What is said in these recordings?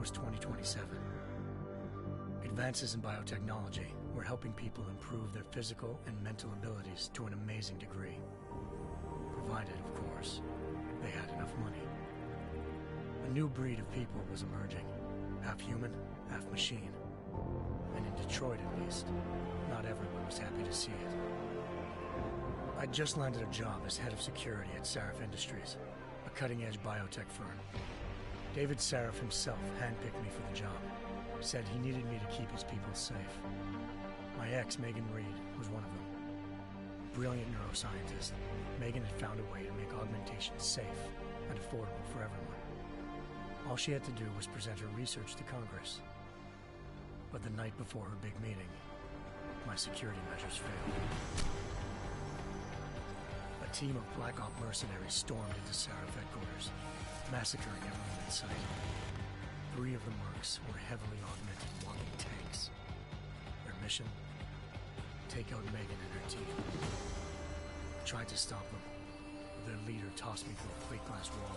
was 2027. Advances in biotechnology were helping people improve their physical and mental abilities to an amazing degree. Provided, of course, they had enough money. A new breed of people was emerging, half human, half machine. And in Detroit, at least, not everyone was happy to see it. I'd just landed a job as head of security at Sarif Industries, a cutting-edge biotech firm. David Sarif himself handpicked me for the job, said he needed me to keep his people safe. My ex, Megan Reed, was one of them. Brilliant neuroscientist, Megan had found a way to make augmentation safe and affordable for everyone. All she had to do was present her research to Congress. But the night before her big meeting, my security measures failed. A team of Black Op mercenaries stormed into Sarif headquarters, massacring everyone in sight. 3 of the mercs were heavily augmented walking tanks. Their mission? Take out Megan and her team. I tried to stop them, but their leader tossed me through a plate glass wall.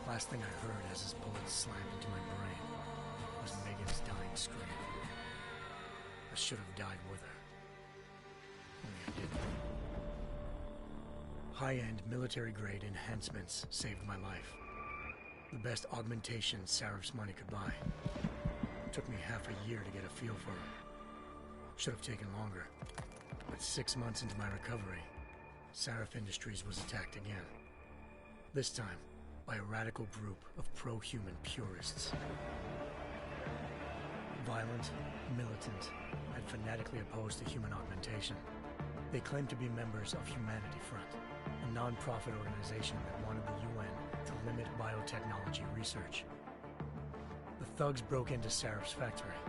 Last thing I heard as his bullets slammed into my brain was Megan's dying scream. I should have died with her. Only I didn't. High-end military-grade enhancements saved my life. The best augmentation Sarif's money could buy. It took me half a year to get a feel for them. Should have taken longer. But 6 months into my recovery, Sarif Industries was attacked again. This time, by a radical group of pro-human purists. Violent, militant, and fanatically opposed to human augmentation. They claimed to be members of Humanity Front, a non-profit organization that wanted the UN to limit biotechnology research. The thugs broke into Sarif's factory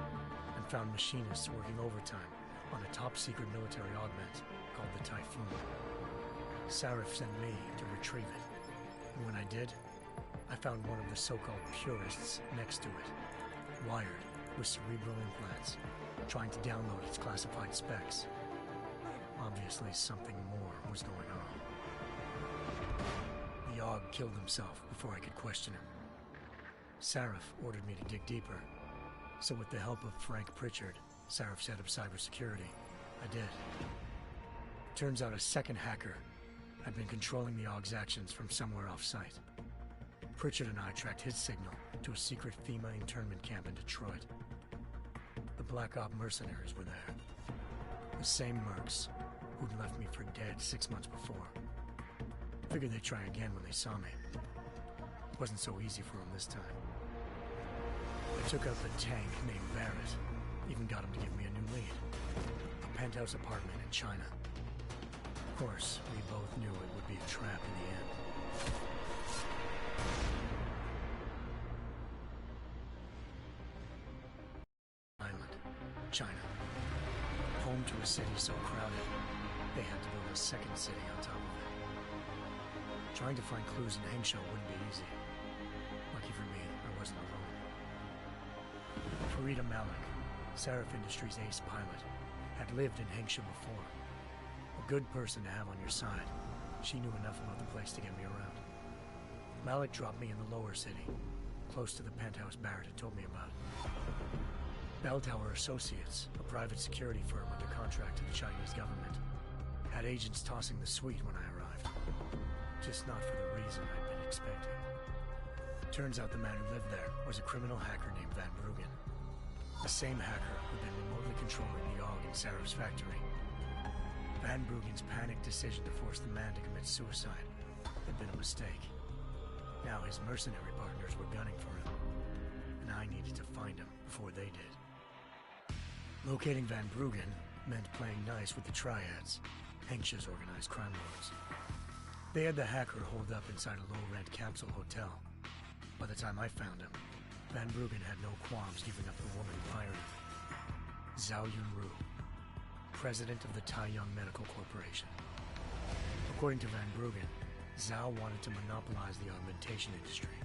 and found machinists working overtime on a top-secret military augment called the Typhoon. Sarif sent me to retrieve it, and when I did, I found one of the so-called purists next to it, wired with cerebral implants, trying to download its classified specs. Obviously, something more was going on. The AUG killed himself before I could question him. Sarif ordered me to dig deeper, so with the help of Frank Pritchard, Sarif's head of cybersecurity, I did. Turns out a second hacker had been controlling the AUG's actions from somewhere off-site. Pritchard and I tracked his signal to a secret FEMA internment camp in Detroit. The Black Op mercenaries were there. The same mercs who'd left me for dead 6 months before. Figured they'd try again when they saw me. It wasn't so easy for them this time. I took out the tank named Barrett, even got him to give me a new lead. A penthouse apartment in China. Of course, we both knew it would be a trap in the end. Island, China. Home to a city so crowded, they had to build a second city on top of it. Trying to find clues in Hangzhou wouldn't be easy. Lucky for me, I wasn't alone. Farida Malik, Sarif Industries' ace pilot, had lived in Hangzhou before. A good person to have on your side. She knew enough about the place to get me around. Malik dropped me in the lower city, close to the penthouse Barrett had told me about. Bell Tower Associates, a private security firm under contract to the Chinese government, had agents tossing the suite when I arrived. Just not for the reason I'd been expecting. Turns out the man who lived there was a criminal hacker named Van Bruggen. The same hacker who'd been remotely controlling the AUG in Sarif's factory. Van Bruggen's panicked decision to force the man to commit suicide had been a mistake. Now his mercenary partners were gunning for him, and I needed to find him before they did. Locating Van Bruggen meant playing nice with the Triads, Hengsh's organized crime lords. They had the hacker holed up inside a low-rent capsule hotel. By the time I found him, Van Bruggen had no qualms giving up the woman who hired him. Zhao Yunru, president of the Taiyang Medical Corporation. According to Van Bruggen, Zhao wanted to monopolize the augmentation industry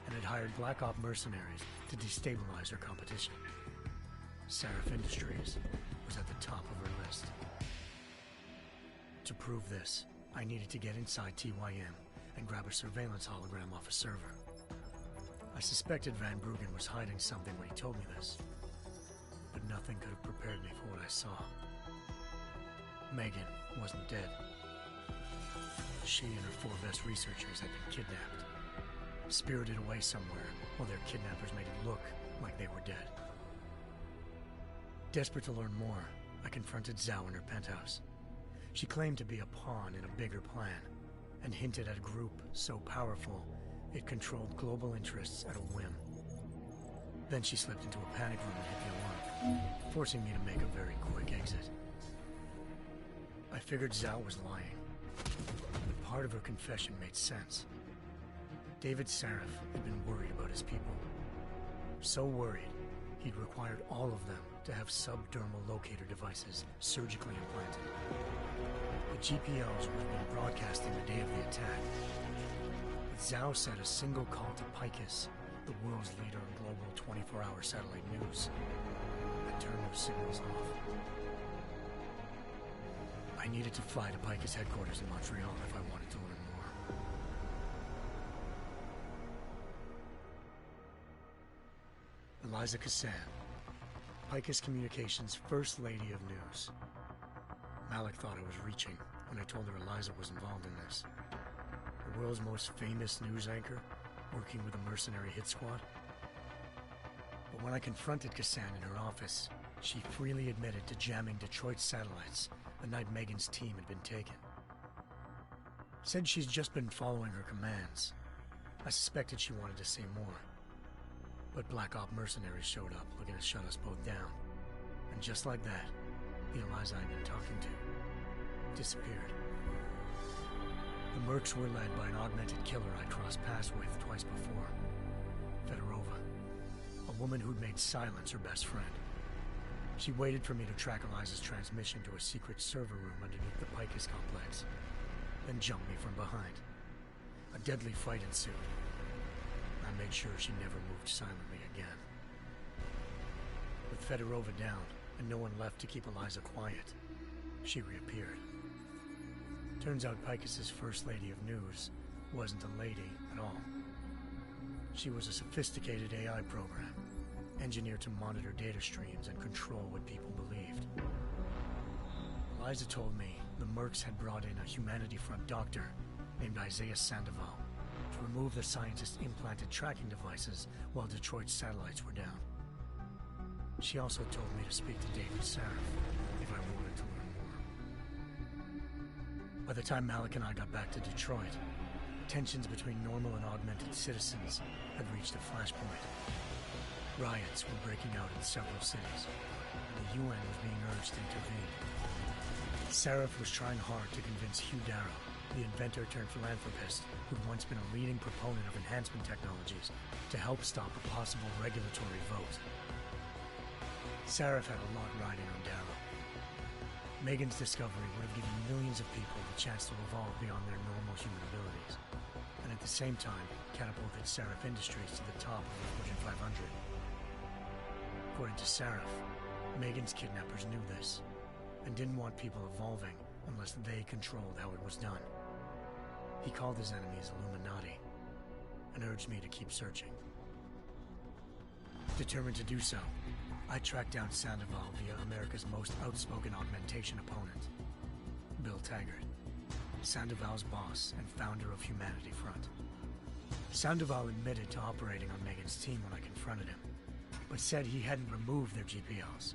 and had hired Black Op mercenaries to destabilize her competition. Sarif Industries was at the top of her list. To prove this, I needed to get inside TYM and grab a surveillance hologram off a server. I suspected Van Bruggen was hiding something when he told me this, but nothing could have prepared me for what I saw. Megan wasn't dead. She and her 4 best researchers had been kidnapped, spirited away somewhere while their kidnappers made it look like they were dead. Desperate to learn more, I confronted Zhao in her penthouse. She claimed to be a pawn in a bigger plan, and hinted at a group so powerful it controlled global interests at a whim. Then she slipped into a panic room and hit the alarm, forcing me to make a very quick exit. I figured Zhao was lying, but part of her confession made sense. David Sarif had been worried about his people. So worried, he'd required all of them to have subdermal locator devices surgically implanted. The GPLs would have been broadcasting the day of the attack. But Zhao said a single call to Picus, the world's leader in global 24-hour satellite news, had turned those signals off. I needed to fly to Picus headquarters in Montreal if I wanted to learn more. Eliza Cassan, Picus Communications' First Lady of News. Malik thought I was reaching when I told her Eliza was involved in this. The world's most famous news anchor, working with a mercenary hit squad. But when I confronted Cassan in her office, she freely admitted to jamming Detroit's satellites the night Megan's team had been taken. Said she's just been following her commands. I suspected she wanted to say more. But Black Op mercenaries showed up looking to shut us both down. And just like that, the Eliza I'd been talking to disappeared. The Mercs were led by an augmented killer I'd crossed paths with twice before. Fedorova, a woman who'd made silence her best friend. She waited for me to track Eliza's transmission to a secret server room underneath the Picus complex, then jumped me from behind. A deadly fight ensued. I made sure she never moved silently again. With Fedorova down, and no one left to keep Eliza quiet, she reappeared. Turns out Picus's First Lady of News wasn't a lady at all. She was a sophisticated AI program, engineered to monitor data streams and control what people believed. Eliza told me the Mercs had brought in a Humanity Front doctor named Isaiah Sandoval to remove the scientist's implanted tracking devices while Detroit's satellites were down. She also told me to speak to David Sarif if I wanted to learn more. By the time Malik and I got back to Detroit, tensions between normal and augmented citizens had reached a flashpoint. Riots were breaking out in several cities, and the UN was being urged to intervene. Sarif was trying hard to convince Hugh Darrow, the inventor-turned-philanthropist who'd once been a leading proponent of enhancement technologies, to help stop a possible regulatory vote. Sarif had a lot riding on Darrow. Megan's discovery would have given millions of people the chance to evolve beyond their normal human abilities, and at the same time catapulted Sarif Industries to the top of the Fortune 500. According to Sarif, Megan's kidnappers knew this, and didn't want people evolving unless they controlled how it was done. He called his enemies Illuminati, and urged me to keep searching. Determined to do so, I tracked down Sandoval via America's most outspoken augmentation opponent, Bill Taggart, Sandoval's boss and founder of Humanity Front. Sandoval admitted to operating on Megan's team when I confronted him, but said he hadn't removed their GPLs.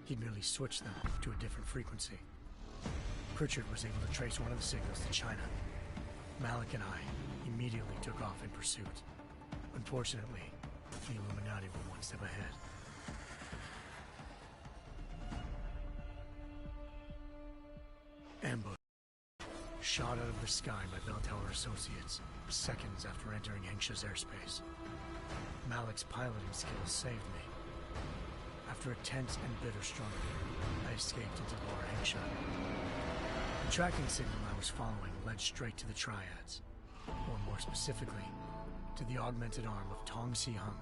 He'd merely switched them to a different frequency. Pritchard was able to trace one of the signals to China. Malik and I immediately took off in pursuit. Unfortunately, the Illuminati were one step ahead. Ambush. Shot out of the sky by Bell Tower Associates, seconds after entering Hengsha's airspace. Malik's piloting skills saved me. After a tense and bitter struggle, I escaped into Lower Hengsha. The tracking signal I was following led straight to the Triads, or more specifically, to the augmented arm of Tong Si-hung,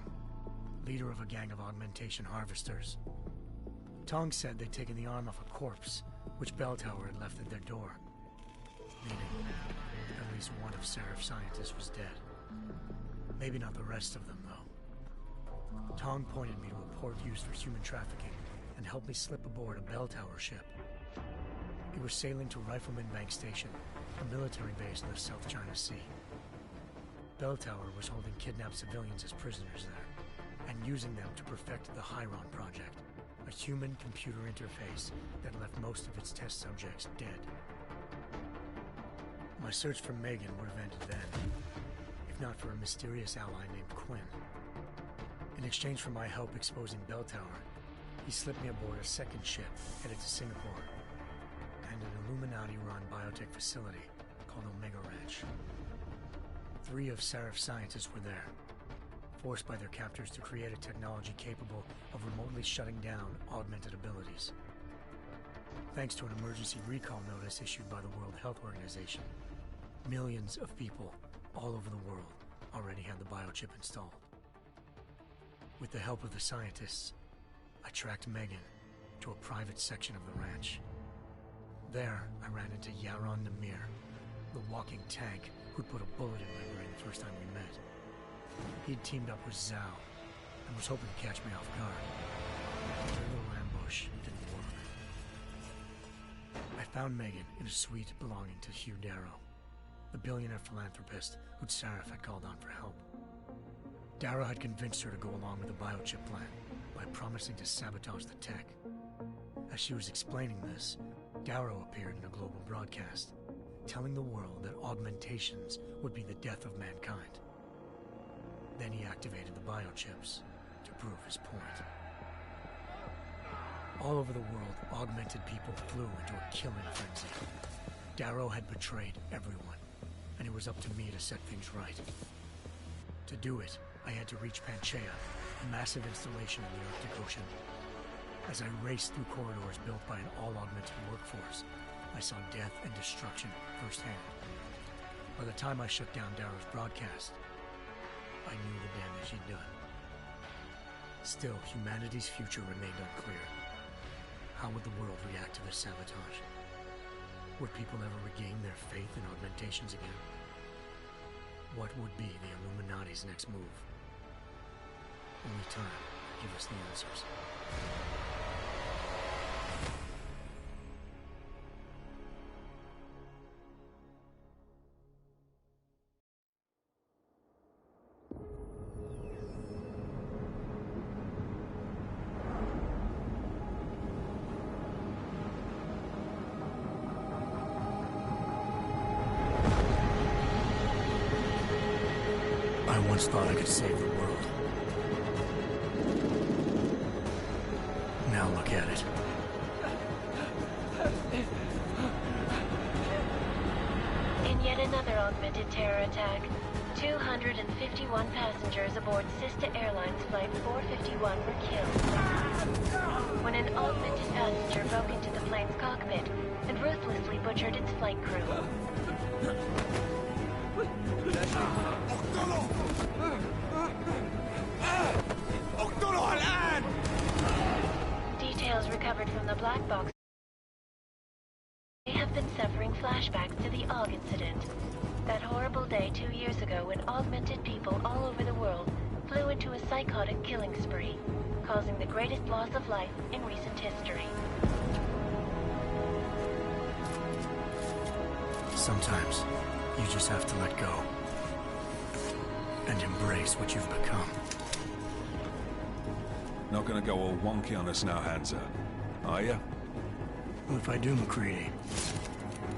leader of a gang of augmentation harvesters. Tong said they'd taken the arm off a corpse, which Bell Tower had left at their door, meaning at least one of Sarif's scientists was dead. Maybe not the rest of them, though. Tong pointed me to a port used for human trafficking and helped me slip aboard a bell tower ship. It was sailing to Rifleman Bank Station, a military base in the South China Sea. Bell Tower was holding kidnapped civilians as prisoners there, and using them to perfect the Chiron Project, a human-computer interface that left most of its test subjects dead. My search for Megan would have ended then, if not for a mysterious ally named Quinn. In exchange for my help exposing Bell Tower, he slipped me aboard a second ship headed to Singapore and an Illuminati-run biotech facility called Omega Ranch. 3 of Serif's scientists were there, forced by their captors to create a technology capable of remotely shutting down augmented abilities. Thanks to an emergency recall notice issued by the World Health Organization, millions of people all over the world already had the biochip installed. With the help of the scientists, I tracked Megan to a private section of the ranch. There, I ran into Yaron Namir, the walking tank who'd put a bullet in my brain the first time we met. He'd teamed up with Zhao and was hoping to catch me off guard. Their little ambush didn't work. I found Megan in a suite belonging to Hugh Darrow, the billionaire philanthropist who'd Sarif had called on for help. Darrow had convinced her to go along with the biochip plan by promising to sabotage the tech. As she was explaining this, Darrow appeared in a global broadcast, telling the world that augmentations would be the death of mankind. Then he activated the biochips to prove his point. All over the world, augmented people flew into a killing frenzy. Darrow had betrayed everyone, and it was up to me to set things right. To do it, I had to reach Panchaea, a massive installation in the Arctic Ocean. As I raced through corridors built by an all-augmented workforce, I saw death and destruction firsthand. By the time I shut down Darrow's broadcast, I knew the damage he'd done. Still, humanity's future remained unclear. How would the world react to this sabotage? Would people ever regain their faith in augmentations again? What would be the Illuminati's next move? Only time will give us the answers. I once thought I could save the world. Now look at it. In yet another augmented terror attack, 251 passengers aboard sister airlines Flight 451 were killed when an augmented passenger broke into the plane's cockpit and ruthlessly butchered its flight crew. Details recovered from the black box may have been suffering flashbacks to the AUG incident. That horrible day 2 years ago when augmented people all over the world flew into a psychotic killing spree, causing the greatest loss of life in recent history. Sometimes, you just have to let go. And embrace what you've become. Not gonna go all wonky on us now, Hansa, are you? Well, if I do, McCready,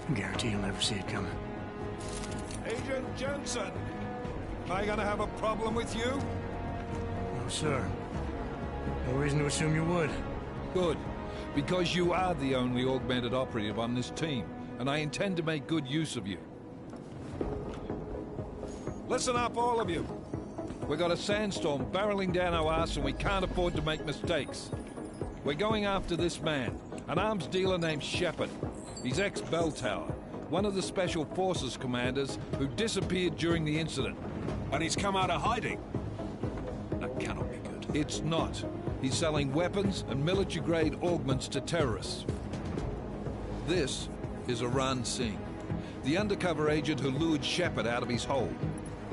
I guarantee you'll never see it coming. Agent Jensen! Am I gonna have a problem with you? No, sir. No reason to assume you would. Good. Because you are the only augmented operative on this team, and I intend to make good use of you. Listen up, all of you. We got a sandstorm barreling down our ass and we can't afford to make mistakes. We're going after this man, an arms dealer named Shepard. He's ex-Bell Tower, one of the Special Forces commanders who disappeared during the incident. And he's come out of hiding? That cannot be good. It's not. He's selling weapons and military-grade augments to terrorists. This is Iran Singh, the undercover agent who lured Shepard out of his hole.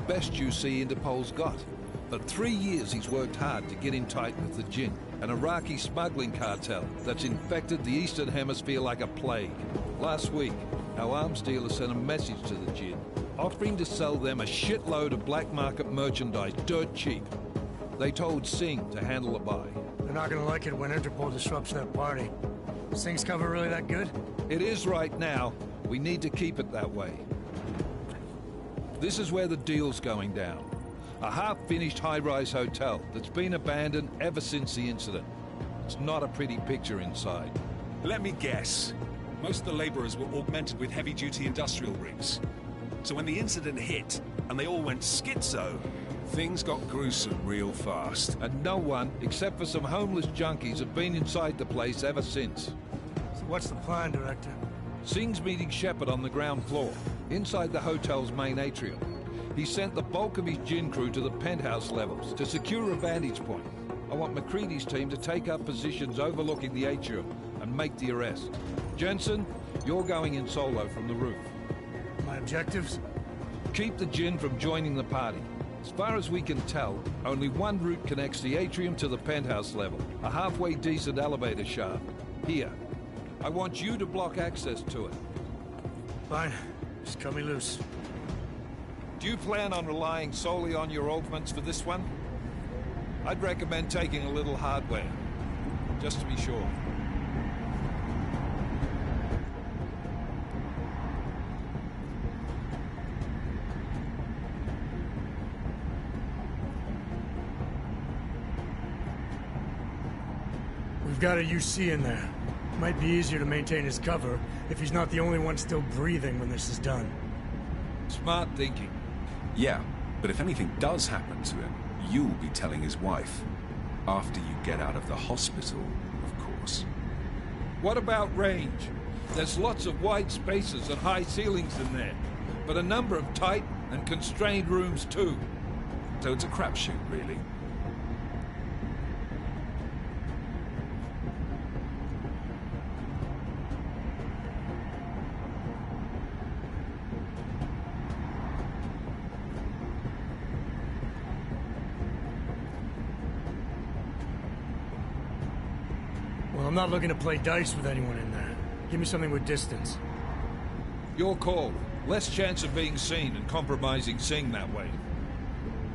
Best you see Interpol's got. For 3 years he's worked hard to get in tight with the Jinn, an Iraqi smuggling cartel that's infected the Eastern Hemisphere like a plague. Last week, our arms dealer sent a message to the Jinn, offering to sell them a shitload of black market merchandise dirt cheap. They told Singh to handle a buy. They're not gonna like it when Interpol disrupts their party. Singh's cover really that good? It is right now. We need to keep it that way. This is where the deal's going down. A half-finished high-rise hotel that's been abandoned ever since the incident. It's not a pretty picture inside. Let me guess. Most of the laborers were augmented with heavy-duty industrial rigs. So when the incident hit, and they all went schizo, things got gruesome real fast. And no one, except for some homeless junkies, have been inside the place ever since. So what's the plan, Director? Singh's meeting Shepard on the ground floor, inside the hotel's main atrium. He sent the bulk of his Jinn crew to the penthouse levels to secure a vantage point. I want McCready's team to take up positions overlooking the atrium and make the arrest. Jensen, you're going in solo from the roof. My objectives? Keep the Jinn from joining the party. As far as we can tell, only one route connects the atrium to the penthouse level, a halfway decent elevator shaft. Here. I want you to block access to it. Fine. Just cut me loose. Do you plan on relying solely on your augments for this one? I'd recommend taking a little hardware, just to be sure. We've got a UC in there. Might be easier to maintain his cover if he's not the only one still breathing when this is done. Smart thinking. Yeah, but if anything does happen to him, you'll be telling his wife. After you get out of the hospital, of course. What about range? There's lots of wide spaces and high ceilings in there, but a number of tight and constrained rooms too. So it's a crapshoot, really. Well, I'm not looking to play dice with anyone in there. Give me something with distance. Your call. Less chance of being seen and compromising Singh that way.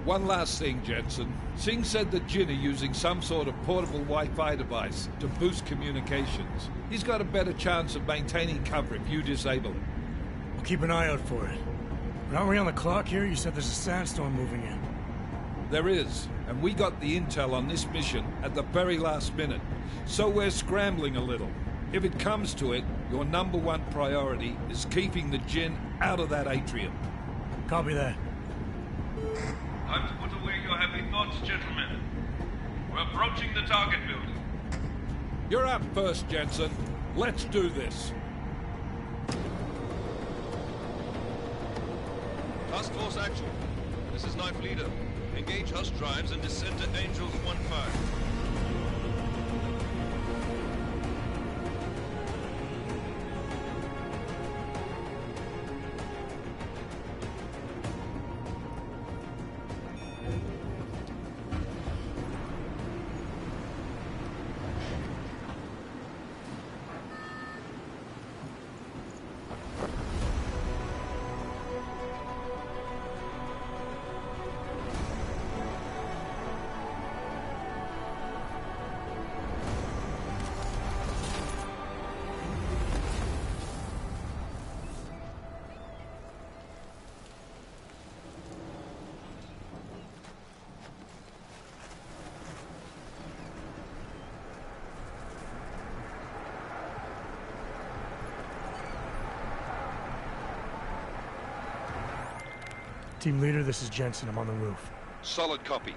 One last thing, Jensen. Singh said the Jinn are using some sort of portable Wi-Fi device to boost communications. He's got a better chance of maintaining cover if you disable it. We'll keep an eye out for it. But aren't we on the clock here? You said there's a sandstorm moving in. There is, and we got the intel on this mission at the very last minute. So we're scrambling a little. If it comes to it, your #1 priority is keeping the Jinn out of that atrium. Copy that. Time to put away your happy thoughts, gentlemen. We're approaching the target building. You're up first, Jensen. Let's do this. Task Force action. This is Knife Leader. Engage Hush drives and descend to Angels 1-5. Team leader, this is Jensen. I'm on the roof. Solid copy.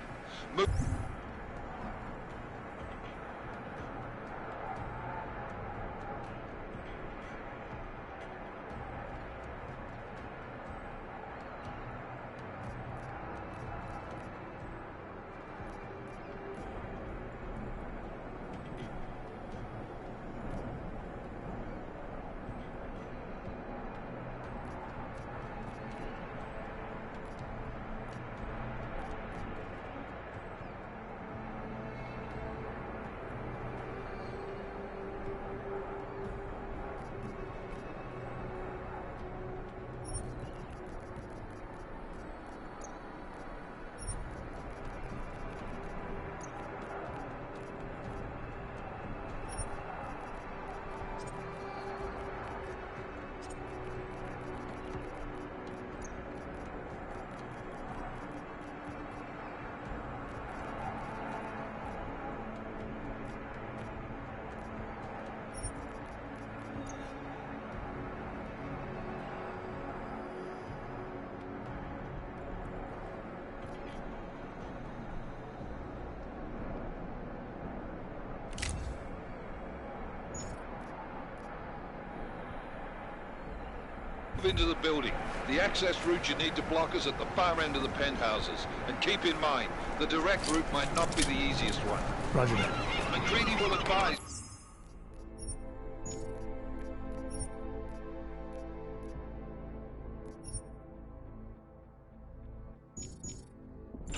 move into the building. The access route you need to block is at the far end of the penthouses. And keep in mind, the direct route might not be the easiest one. Roger that. McCready will advise.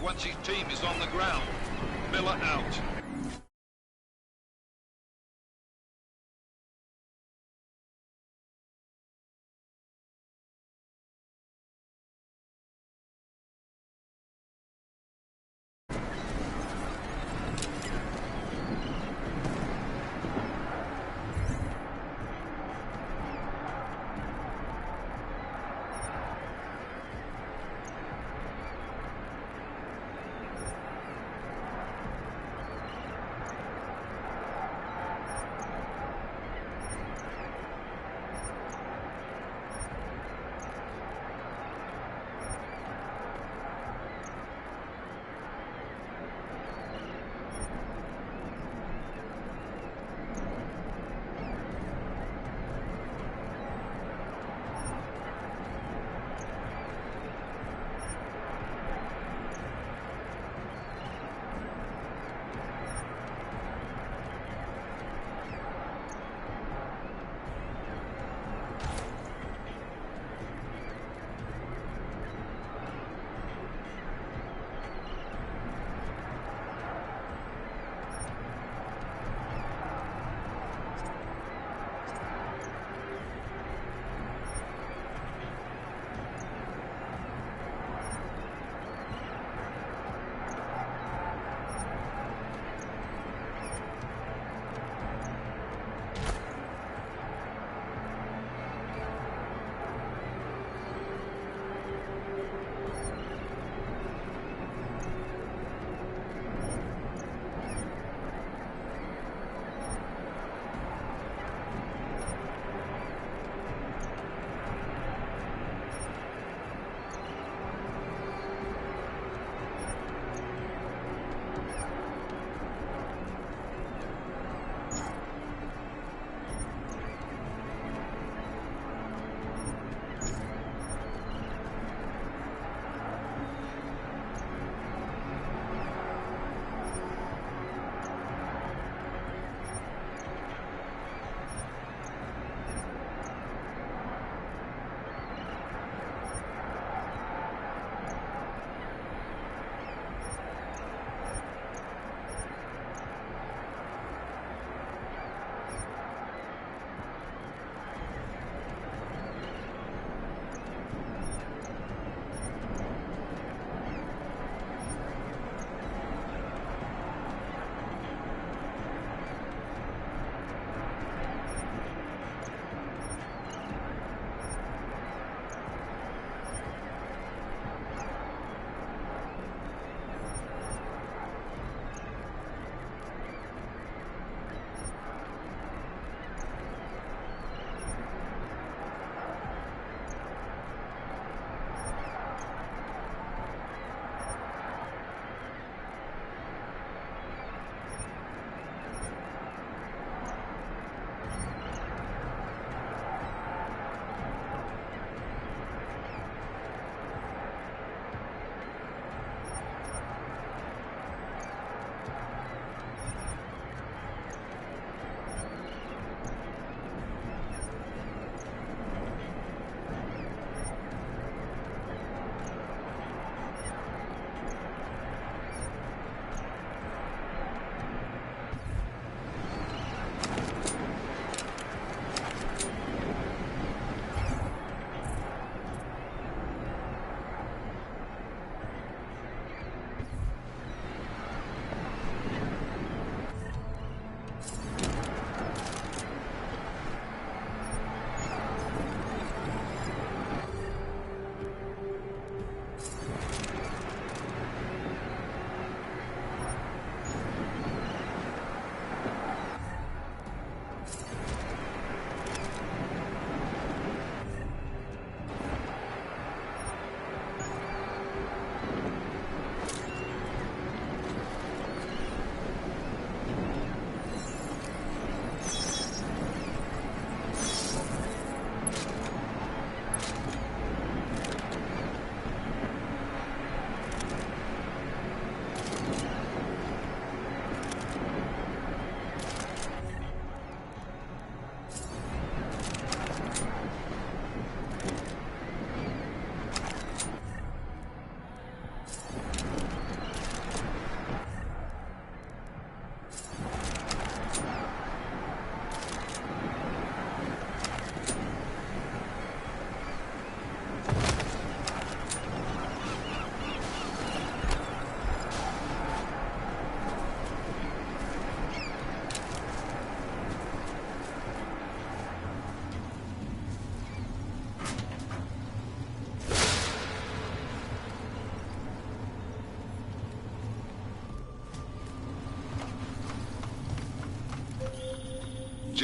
Once his team is on the ground. Miller out.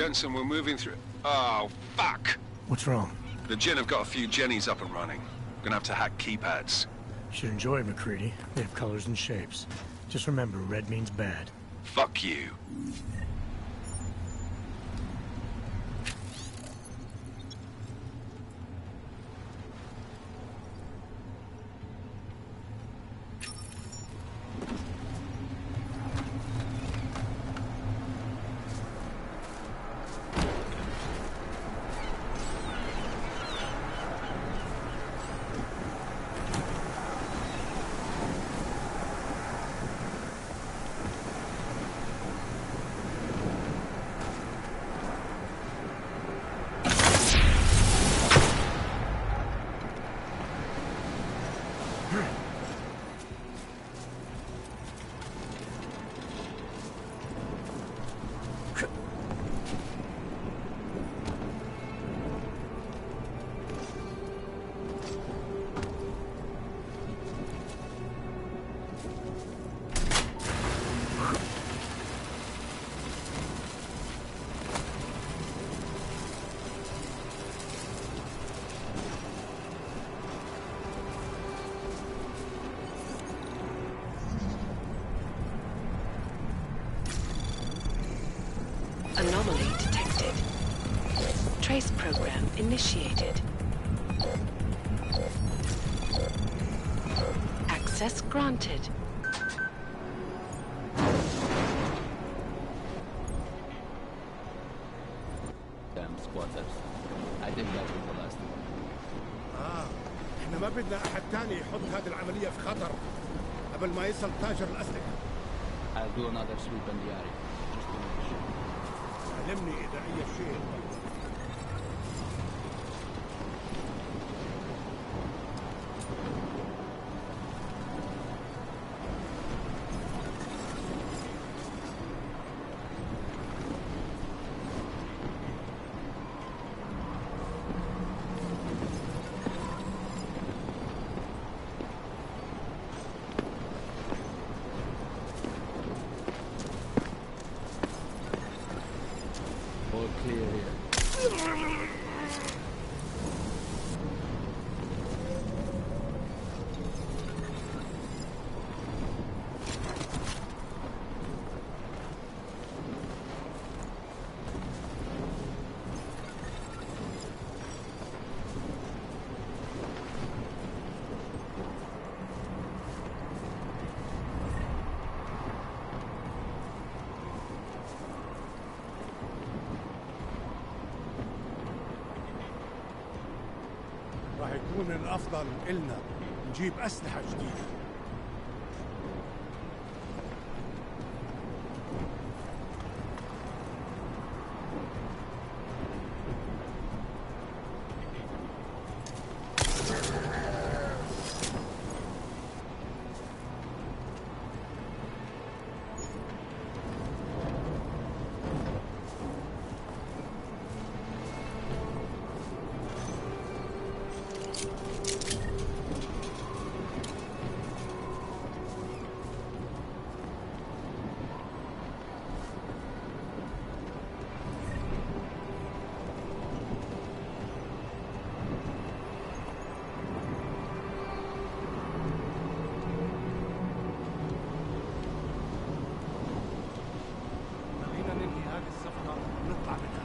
Jensen, we're moving through... Oh, fuck! What's wrong? The Jinn have got a few Jennies up and running. Gonna have to hack keypads. You should enjoy McCready. They have colors and shapes. Just remember, red means bad. Fuck you. Anomaly detected. Trace program initiated. Access granted. Damn squatters. I think that was the last one. احنا ما بدنا احد تاني يحط هذه العملية في خطر قبل ما يصل تاجر الأسلحة. I'll do another sweep in the area. Just to make sure. علمني إذا أي شيء. All clear here. راح يكون الأفضل إلنا نجيب أسلحة جديدة. خلينا ننهي هذه الصفقة ونطلع منها.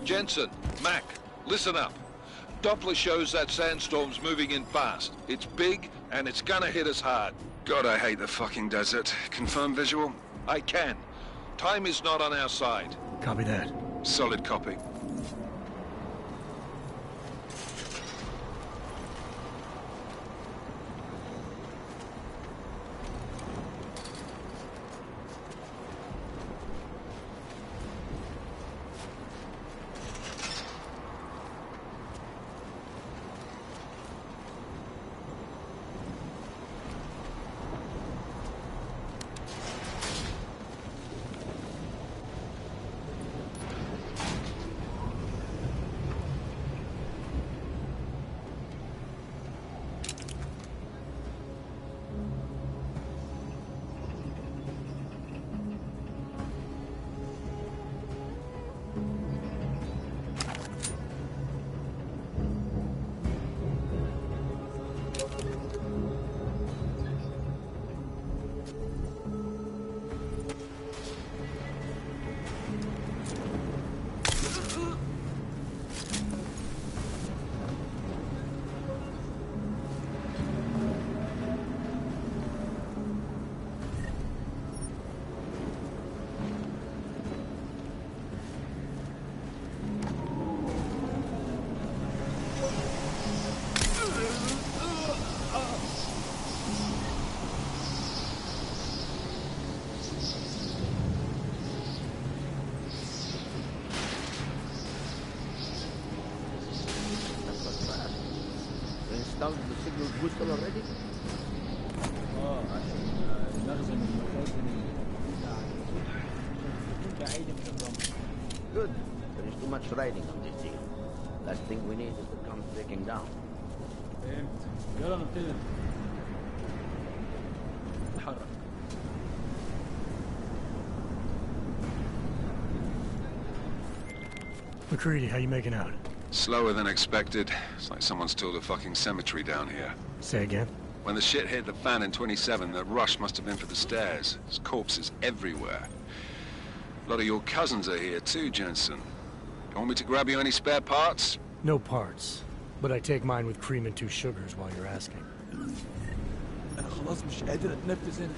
Jensen, Mac, listen up. Doppler shows that sandstorm's moving in fast. It's big, and it's gonna hit us hard. God, I hate the fucking desert. Confirm visual? I can. Time is not on our side. Copy that. Solid copy. down the signal booster already? Good. There is too much riding on this deal. Last thing we need is the guns breaking down. يلا نبتدي. نتحرك. McCready, how you making out? Slower than expected. It's like someone's tilled a fucking cemetery down here. Say again? When the shit hit the fan in 27, the rush must have been for the stairs. There's corpses everywhere. A lot of your cousins are here too, Jensen. You want me to grab you any spare parts? No parts. But I take mine with cream and 2 sugars while you're asking. أنا خلاص مش قادر أتنفس هنا.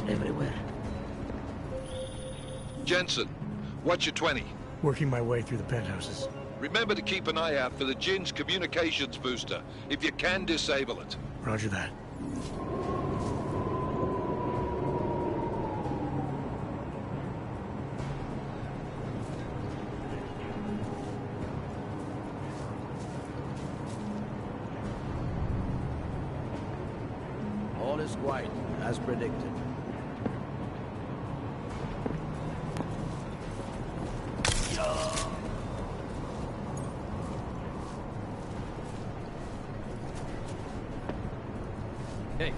Everywhere. Jensen, what's your 20? Working my way through the penthouses. Remember to keep an eye out for the Jinn's communications booster. If you can, disable it. Roger that. All is quiet, as predicted. Hey.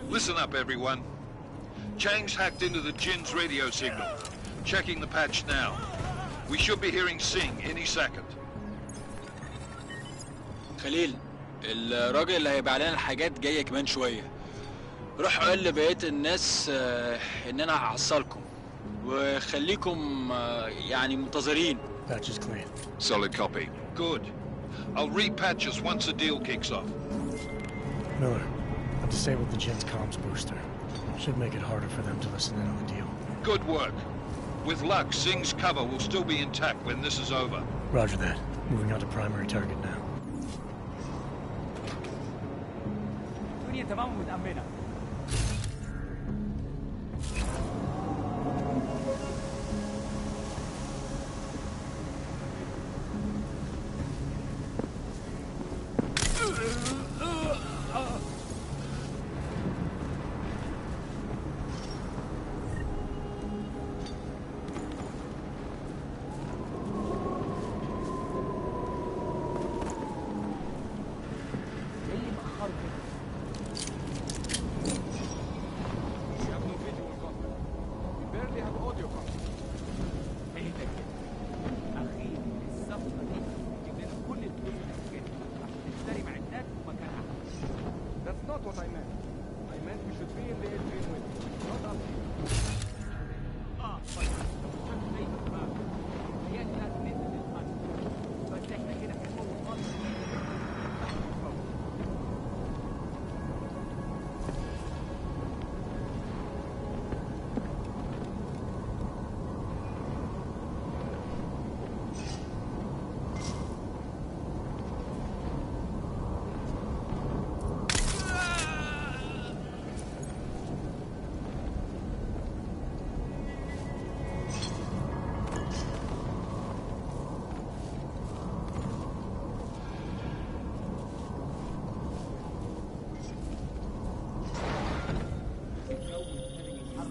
Listen up, everyone. Chang's hacked into the Jinn's radio signal. Checking the patch now. We should be hearing Singh any second. خليل، الراجل اللي هيبيع لنا الحاجات جاي كمان شويه. روح قول لبقيه الناس ان انا هحصلكم وخليكم يعني منتظرين. Patch is clean. Solid copy. Good. I'll repatch us once the deal kicks off. Miller, I've disabled the Jin's comms booster. Should make it harder for them to listen in on the deal. Good work. With luck, Singh's cover will still be intact when this is over. Roger that. Moving on to primary target now.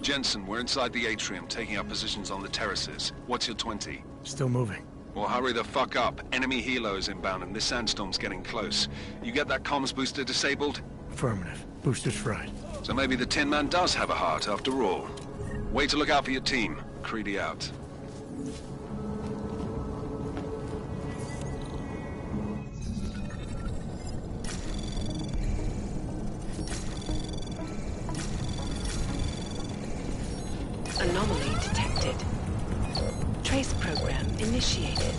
Jensen, we're inside the atrium, taking up positions on the terraces. What's your 20? Still moving. Well, hurry the fuck up. Enemy helo is inbound and this sandstorm's getting close. You get that comms booster disabled? Affirmative. Booster's fried. So maybe the Tin Man does have a heart after all. Way to look out for your team. Creedy out. Anomaly detected. Trace program initiated.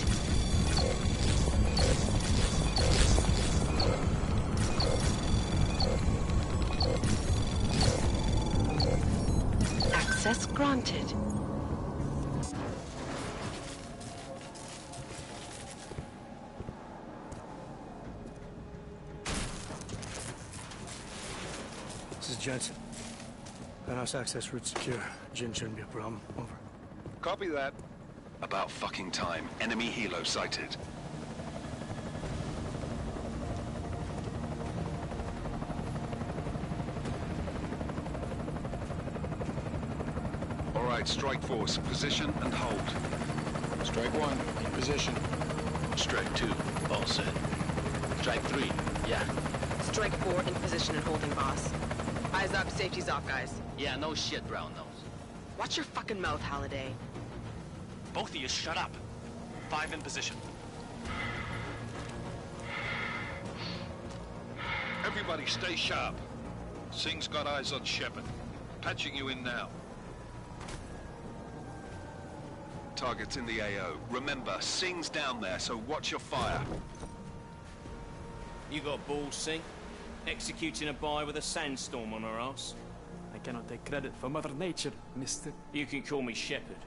Access granted. This is Jensen. Penthouse access route secure. Jin shouldn't be a problem. Over. Copy that. About fucking time. Enemy helo sighted. All right, strike force. Position and hold. Strike 1, in position. Strike 2, all set. Strike 3, yeah. Strike 4, in position and holding, boss. Eyes up, safety's off, guys. Yeah, no shit, brown nose. Watch your fucking mouth, Halliday. Both of you shut up. 5 in position. Everybody stay sharp. Singh's got eyes on Shepard. Patching you in now. Target's in the AO. Remember, Singh's down there, so watch your fire. You got balls, Singh? Executing a buy with a sandstorm on our ass? I cannot take credit for Mother Nature, mister. You can call me Shepard.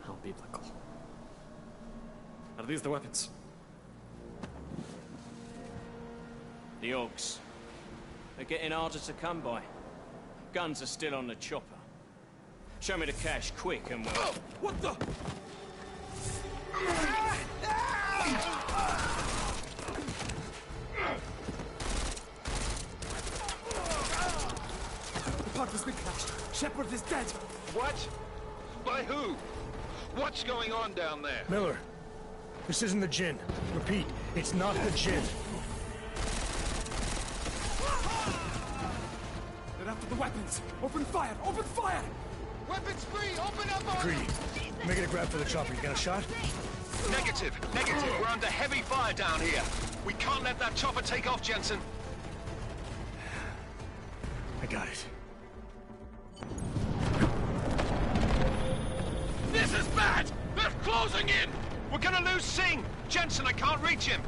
How biblical. Are these the weapons? The Augs. They're getting harder to come by. Guns are still on the chopper. Show me the cash, quick, and we'll... Oh, what the? The part has been crashed. Shepard is dead. What? By who? What's going on down there? Miller, this isn't the Jinn. Repeat, it's not the Jinn. They're after the weapons. Open fire! Open fire! Weapons free! Open up on Creedy, making a grab for the chopper. You got a shot? Negative. We're under heavy fire down here. We can't let that chopper take off, Jensen. I got it. This is bad! They're closing in! We're gonna lose Singh! Jensen, I can't reach him!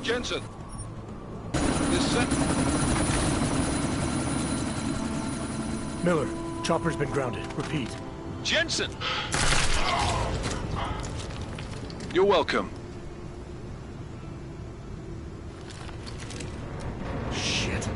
Jensen! This set... Miller, chopper's been grounded. Repeat. Jensen! You're welcome. Shit.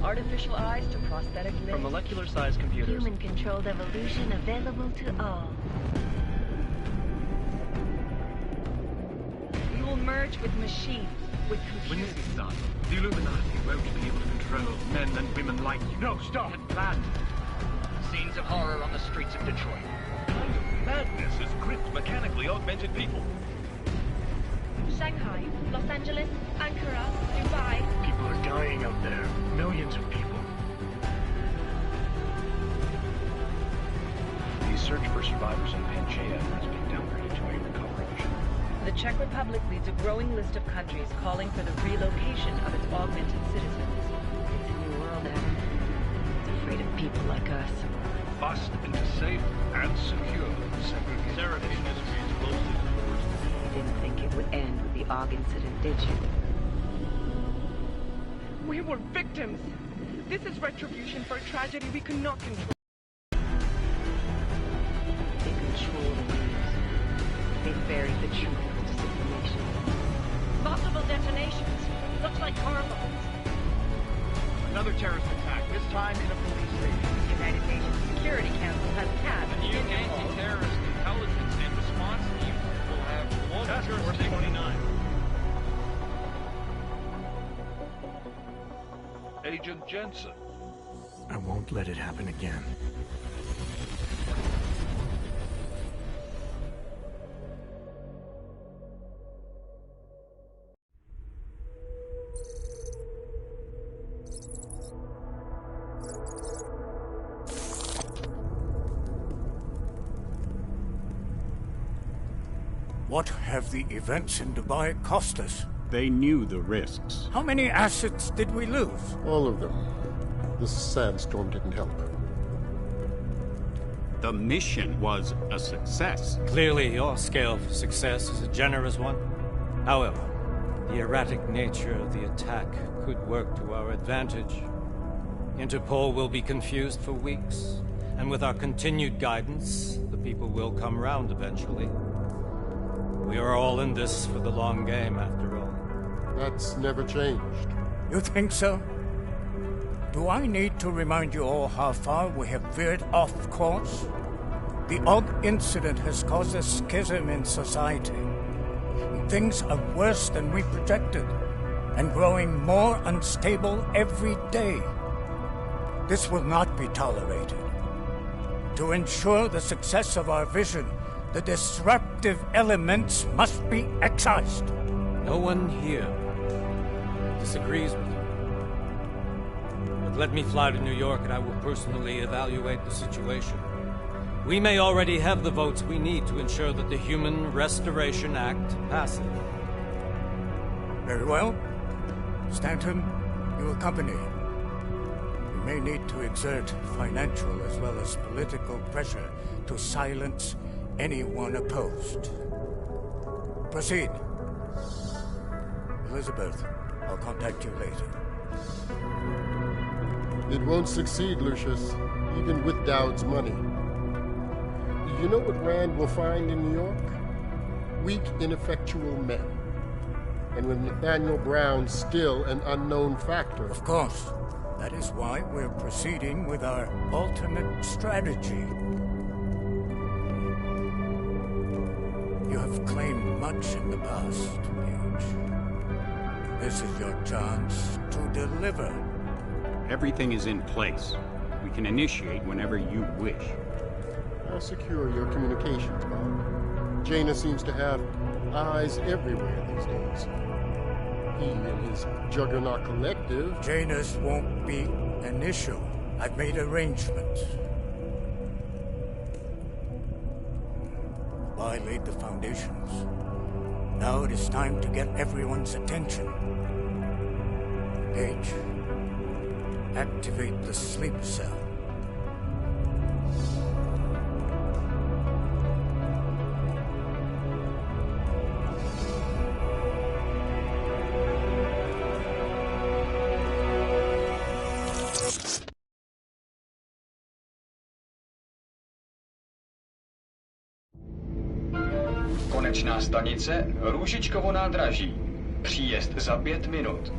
Artificial eyes to prosthetic limbs. From molecular-sized computers. Human-controlled evolution available to all. We will merge with machines, with computers. When this is done, the Illuminati won't be able to control men and women like you. No, stop! Plan. Scenes of horror on the streets of Detroit. Kind of madness has gripped mechanically augmented people. Shanghai, Los Angeles, Ankara, Dubai. People are dying out there. Millions of people. The search for survivors in Pangaea has been downgraded to a recovery mission. The Czech Republic leads a growing list of countries calling for the relocation of its augmented citizens. It's a new world, Adam. It's afraid of people like us. Bust into safe and secure segregation is closely towards. You didn't think it would end with the AUG incident, did you? We were victims. This is retribution for a tragedy we could not control. They control the news. They buried the truth with disinformation. Multiple detonations. Looks like car bombs. Another terrorist attack, this time in a police station. The United Nations Security Council has passed The new anti-terrorist intelligence and response team will have Task Force 29. Agent Jensen. I won't let it happen again. What have the events in Dubai cost us? They knew the risks. How many assets did we lose? All of them. This sandstorm didn't help. The mission was a success. Clearly, your scale for success is a generous one. However, the erratic nature of the attack could work to our advantage. Interpol will be confused for weeks, and with our continued guidance, the people will come round eventually. We are all in this for the long game, after all. That's never changed. You think so? Do I need to remind you all how far we have veered off course? The AUG incident has caused a schism in society. Things are worse than we projected, and growing more unstable every day. This will not be tolerated. To ensure the success of our vision, the disruptive elements must be excised. No one here disagrees with you. But let me fly to New York and I will personally evaluate the situation. We may already have the votes we need to ensure that the Human Restoration Act passes. Very well. Stanton, you accompany. We may need to exert financial as well as political pressure to silence anyone opposed. Proceed. Elizabeth, I'll contact you later. It won't succeed, Lucius, even with Dowd's money. You know what Rand will find in New York? Weak, ineffectual men. And with Nathaniel Brown still an unknown factor. Of course. That is why we're proceeding with our alternate strategy. You have claimed much in the past, Gage. This is your chance to deliver. Everything is in place. We can initiate whenever you wish. I'll secure your communications, Bob. Jaina seems to have eyes everywhere these days. He and his Juggernaut Collective... Janus won't be initial. I've made arrangements. I laid the foundations. Now it is time to get everyone's attention. Gage, activate the sleep cell. Konečná stanice Růžičkovo nádraží. Příjezd za 5 minut.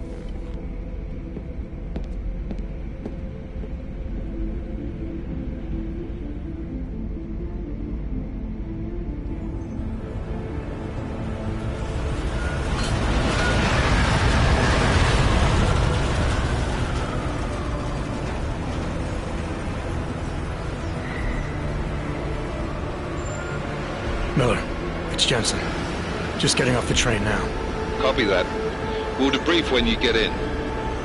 Miller, it's Jensen. Just getting off the train now. Copy that. We'll debrief when you get in.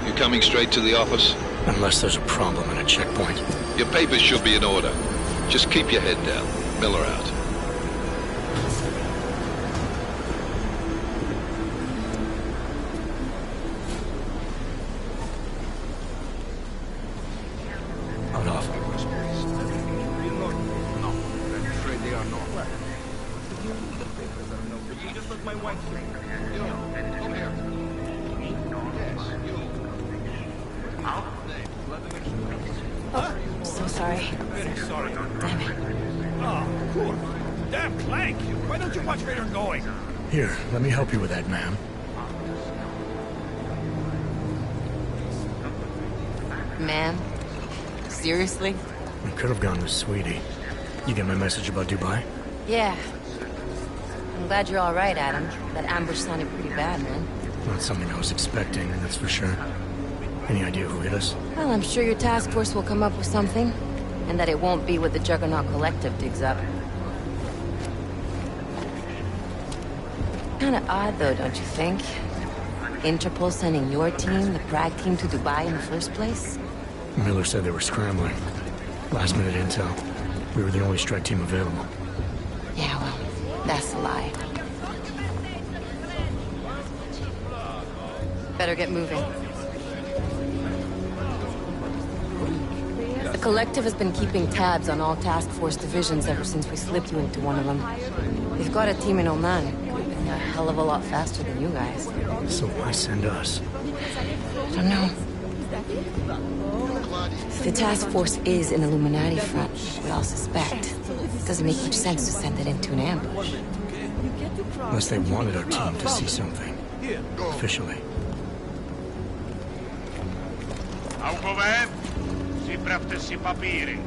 You coming straight to the office? Unless there's a problem at a checkpoint. Your papers should be in order. Just keep your head down. Miller out. Out off. No, I'm afraid they are not. Just like my wife. You, come here. Yes, you. Oh, so sorry. Very sorry. Damn it. Oh, cool. Damn Clank! Why don't you watch where you're going? Here, let me help you with that, ma'am. Ma'am? Seriously? I could have gone with Sweetie. You get my message about Dubai? Yeah. I'm glad you're all right, Adam. That ambush sounded pretty bad, man. Not something I was expecting, that's for sure. Any idea who hit us? Well, I'm sure your task force will come up with something. And that it won't be what the Juggernaut Collective digs up. Kinda odd, though, don't you think? Interpol sending your team, the Prague team, to Dubai in the first place? Miller said they were scrambling. Last minute intel. We were the only strike team available. Yeah, well, that's a lie. Better get moving. The Collective has been keeping tabs on all task force divisions ever since we slipped you into one of them. They've got a team in Oman. And a hell of a lot faster than you guys. So why send us? I don't know. If the task force is an Illuminati front, we all suspect. It doesn't make much sense to send it into an ambush. Unless they wanted our team to see something. Officially. Augové, připravte si papíry.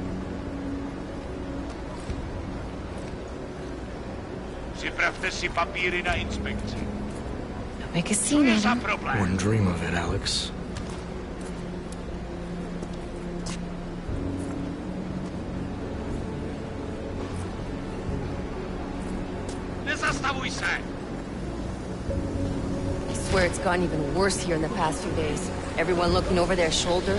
Připravte si papíry na inspekci. Don't make a scene, Adam. Wouldn't dream of it, Alex. Nezastavuj se! I swear it's gotten even worse here in the past few days. Everyone looking over their shoulder.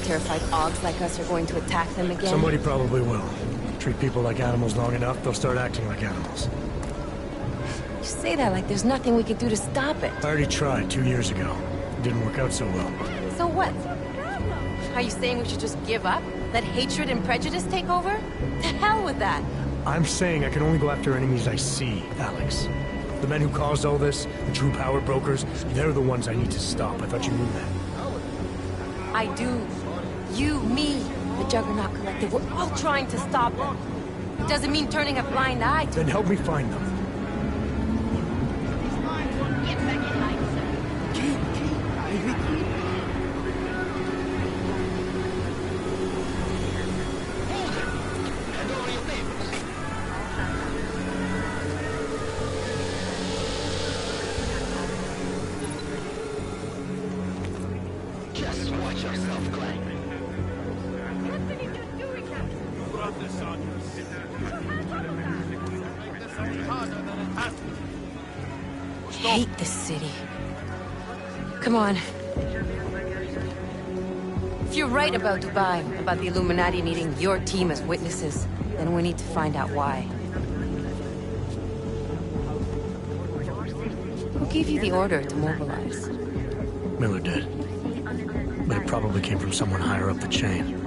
Terrified Augs like us are going to attack them again. Somebody probably will. Treat people like animals long enough, they'll start acting like animals. You say that like there's nothing we could do to stop it. I already tried 2 years ago. It didn't work out so well. So what? Are you saying we should just give up? Let hatred and prejudice take over? To hell with that! I'm saying I can only go after enemies I see, Alex. The men who caused all this, the true power brokers, they're the ones I need to stop. I thought you knew that. I do. You, me, the Juggernaut Collective, we're all trying to stop them. It doesn't mean turning a blind eye to... Then help me find them. this on your make this any harder than it has to be. Hate this city. Come on. If you're right about Dubai, about the Illuminati needing your team as witnesses, then we need to find out why. Who gave you the order to mobilize? Miller did. But it probably came from someone higher up the chain.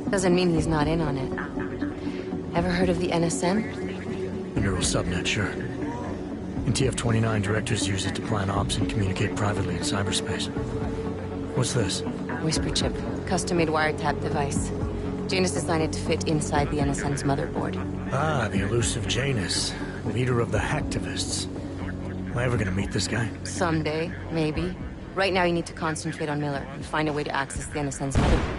Doesn't mean he's not in on it. Ever heard of the NSN? The neural subnet, sure. In TF-29, directors use it to plan ops and communicate privately in cyberspace. What's this? Whisper chip. Custom-made wiretap device. Janus designed it to fit inside the NSN's motherboard. Ah, the elusive Janus. Leader of the hacktivists. Am I ever gonna meet this guy? Someday, maybe. Right now you need to concentrate on Miller and find a way to access the NSN's motherboard.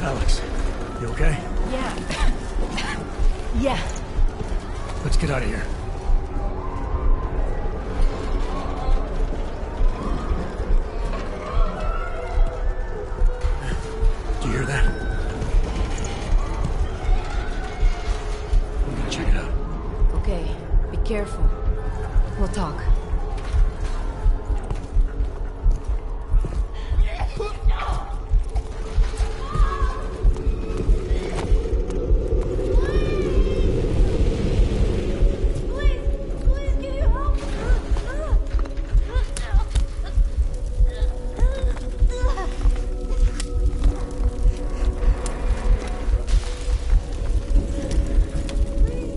Alex, you okay? Yeah. Yeah. Let's get out of here. Do you hear that? I'm gonna check it out. Okay, be careful. We'll talk.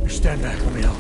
Stand back, let me help.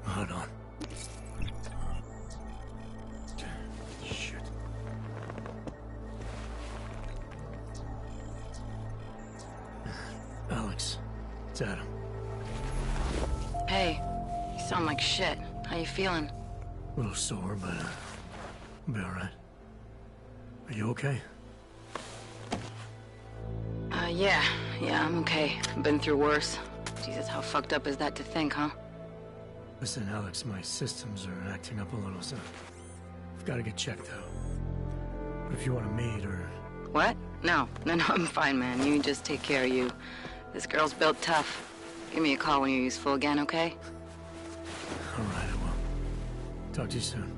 Hold on. Shit. Alex, it's Adam. Hey, you sound like shit. How you feeling? A little sore, but I'll be alright. Are you okay? Yeah, I'm okay. I've been through worse. Jesus, how fucked up is that to think, huh? Listen, Alex, my systems are acting up a little, so I've got to get checked out. But if you want to meet or... What? No, I'm fine, man. You just take care of you. This girl's built tough. Give me a call when you're useful again, okay? All right, I will. Talk to you soon.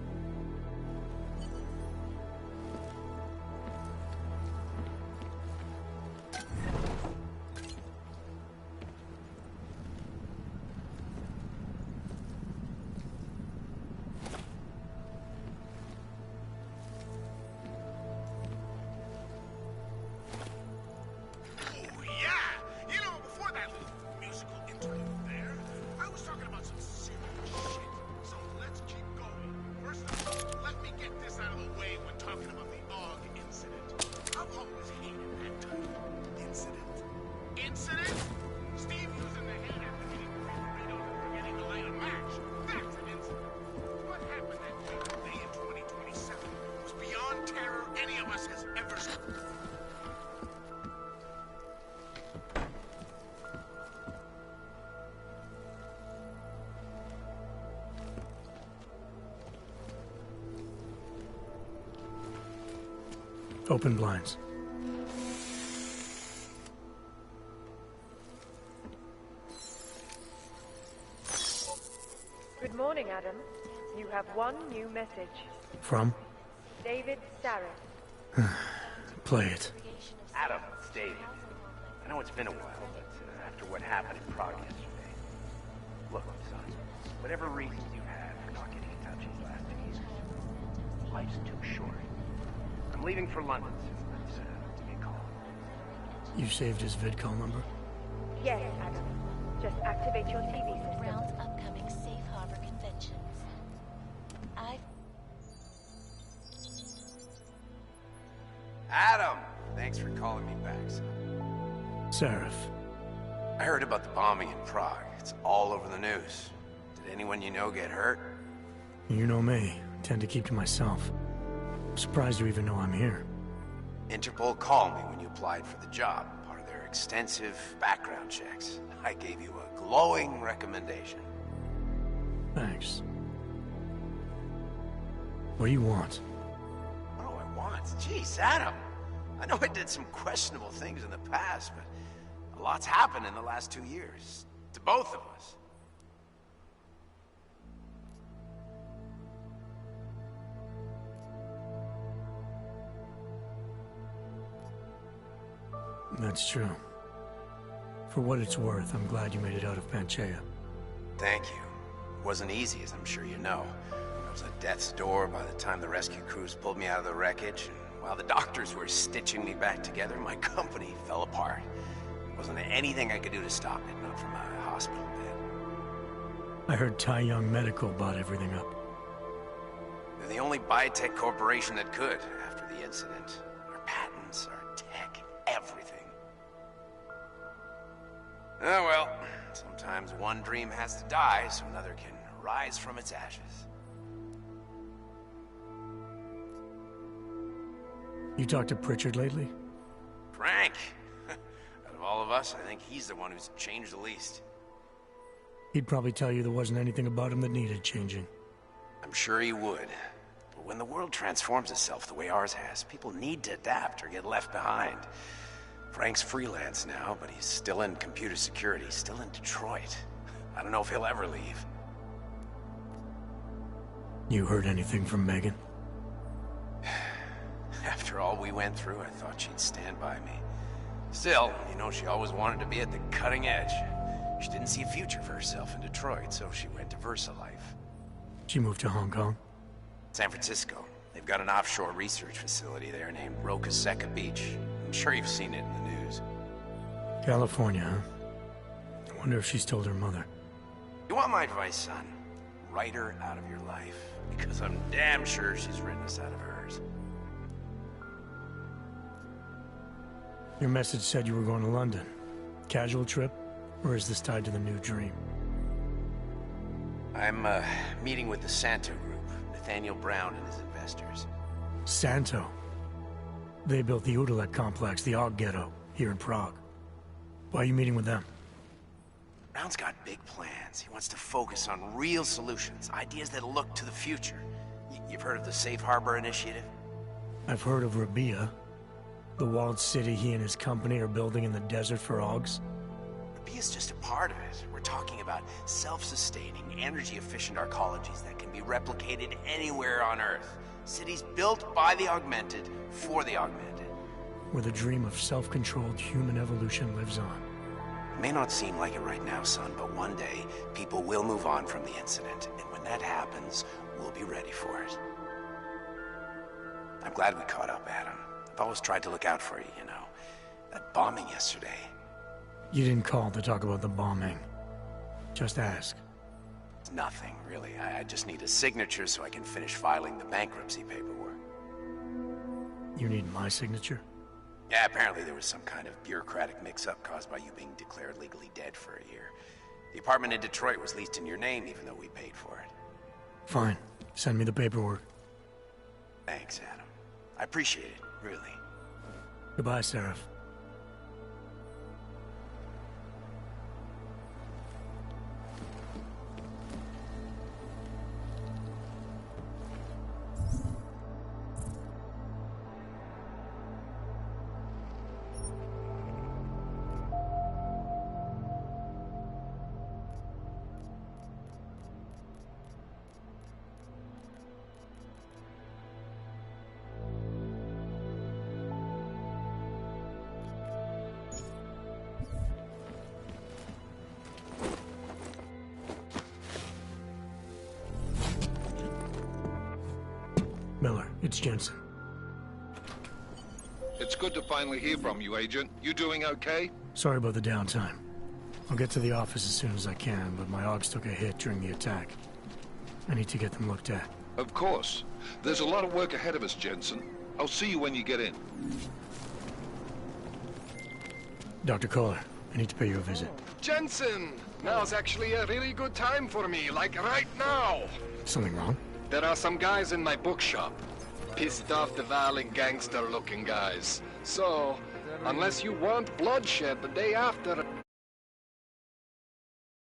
Open blinds. Good morning, Adam. You have one new message. From? David Sarah. play it. Adam, it's David. I know it's been a while, but after what happened in Prague yesterday... Look, son, whatever reasons you had for not getting in touch these last 2 years, life's too short. I'm leaving for London soon, but give me a call. You saved his vidcall number? Yes, Adam. Just activate your TV system. Brown's upcoming safe harbor conventions. Adam! Thanks for calling me back, son. Seraph. I heard about the bombing in Prague. It's all over the news. Did anyone you know get hurt? You know me. I tend to keep to myself. I'm surprised you even know I'm here. Interpol called me when you applied for the job, part of their extensive background checks. I gave you a glowing recommendation. Thanks. What do you want? What do I want? Jeez, Adam. I know I did some questionable things in the past, but a lot's happened in the last 2 years. To both of us. That's true. For what it's worth, I'm glad you made it out of Panchaea. Thank you. It wasn't easy, as I'm sure you know. I was at death's door by the time the rescue crews pulled me out of the wreckage, and while the doctors were stitching me back together, my company fell apart. There wasn't anything I could do to stop it, not from a hospital bed. I heard Tai Young Medical bought everything up. They're the only biotech corporation that could, after the incident. Our patents, our tech, everything. Oh well, sometimes one dream has to die so another can rise from its ashes. You talked to Pritchard lately? Frank! Out of all of us, I think he's the one who's changed the least. He'd probably tell you there wasn't anything about him that needed changing. I'm sure he would. But when the world transforms itself the way ours has, people need to adapt or get left behind. Frank's freelance now, but he's still in computer security, still in Detroit. I don't know if he'll ever leave. You heard anything from Megan? After all we went through, I thought she'd stand by me. Still, you know, she always wanted to be at the cutting edge. She didn't see a future for herself in Detroit, so she went to VersaLife. She moved to Hong Kong? San Francisco. They've got an offshore research facility there named Roca Seca Beach. I'm sure you've seen it in the news. California, huh? I wonder if she's told her mother. You want my advice, son? Write her out of your life. Because I'm damn sure she's written us out of hers. Your message said you were going to London. Casual trip? Or is this tied to the new dream? I'm, meeting with the Santo Group. Nathaniel Brown and his investors. Santo? They built the Udalek complex, the Og Ghetto, here in Prague. Why are you meeting with them? Brown's got big plans. He wants to focus on real solutions, ideas that look to the future. You've heard of the Safe Harbor Initiative? I've heard of Rabia, the walled city he and his company are building in the desert for Augs. Rabia's just a part of it. We're talking about self-sustaining, energy-efficient arcologies that can be replicated anywhere on Earth. Cities built by the augmented, for the augmented. Where the dream of self-controlled human evolution lives on. It may not seem like it right now, son, but one day, people will move on from the incident, and when that happens, we'll be ready for it. I'm glad we caught up, Adam. I've always tried to look out for you, you know. That bombing yesterday. You didn't call to talk about the bombing. Just ask. It's nothing, really. I just need a signature so I can finish filing the bankruptcy paperwork. You need my signature? Yeah, apparently there was some kind of bureaucratic mix-up caused by you being declared legally dead for a year. The apartment in Detroit was leased in your name, even though we paid for it. Fine. Send me the paperwork. Thanks, Adam. I appreciate it, really. Goodbye, Seraph. It's Jensen. It's good to finally hear from you, Agent. You doing okay? Sorry about the downtime. I'll get to the office as soon as I can, but my Augs took a hit during the attack. I need to get them looked at. Of course. There's a lot of work ahead of us, Jensen. I'll see you when you get in. Dr. Kohler, I need to pay you a visit. Jensen! Now's actually a really good time for me, like right now! Something wrong? There are some guys in my bookshop. Pissed off the violent gangster-looking guys. So, unless you want bloodshed the day after...